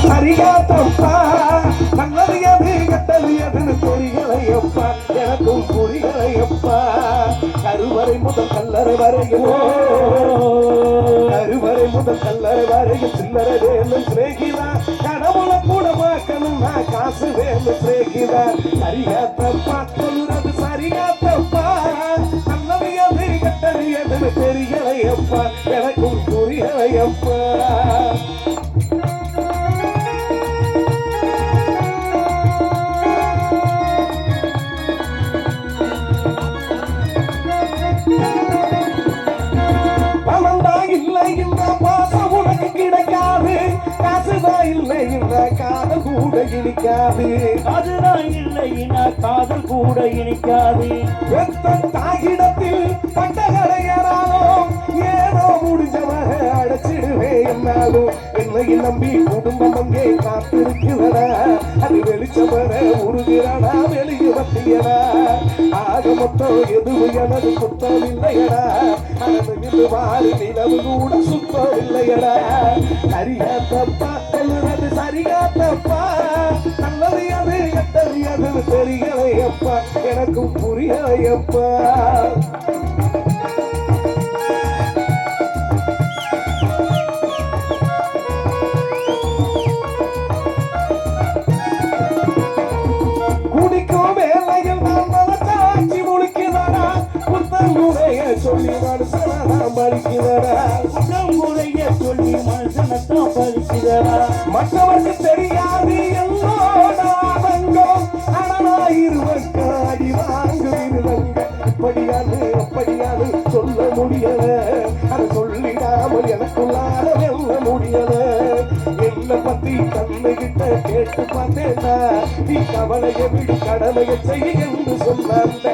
சரியா தப்பா நல்லது எது கெட்டது எதுன்னு தெரியலையப்பா எனக்கும் புரியலையப்பா கருவறை முதல் கல்லறை வரையும் கருவறை முதல் கல்லறை வரையும் சில்லறை வேணும் சிநேகிதா கடவுளை கூட பார்க்கணும் நான் காசு வேணும் சிநேகிதா சரியா தப்பா சொல்றது சரியா தப்பா நல்லது எது கெட்டது எதுன்னு தெரியலையப்பா எனக்கும் புரியலையப்பா இல்லை இந்த பாசம் உனக்கு கிடைக்காது காசுதான் இல்லை இந்த காதல் கூட இனிக்காது அதுதான் இல்லை காதல் கூட இனிக்காது பெத்த தாயிடத்தில் பட்டகரையராலும் ஏதோ முடிஞ்சவக அடைச்சிடுவே என்னாலும் என்னை நம்பி குடும்பம் அங்கே காத்திருக்கிறதா அது வெளிச்சம் வர உருகிறடா வெளியே வத்தியடா ஆக மொத்தம் எதுவும் எனது குத்தம் இல்லையடா அது வாரி நிலவு கூட சுத்தம் இல்லையடா சரியா தப்பா சொல்லுறது சரியா தப்பா நல்லது அது எட்டது அது தெரியலையப்பா எனக்கும் புரியலையப்பா குடிக்கும் வேலையில் நான் மனசாட்சி முழிக்கிறதா புத்தங்குடைய சொல்லி மனுஷனாம் படிக்கிறதா புத்தங்குடைய சொல்லி மனுஷனத்தான் படிக்கிறதா மற்றவருக்கு தெரியாது என்னோட ஆதங்கம் அடனாயிருவங்க அடி வாங்குவீருவங்க இப்படியாது அப்படியாது சொல்ல முடியல அதை சொல்லிடாமல் எனக்குள்ளார வெல்ல முடியல என்ன பத்தி கண்ணுகிட்ட கேட்டு பார்த்தேன்னா நீ கவலையை விடு கடமையை செய்ய என்று சொன்னாங்க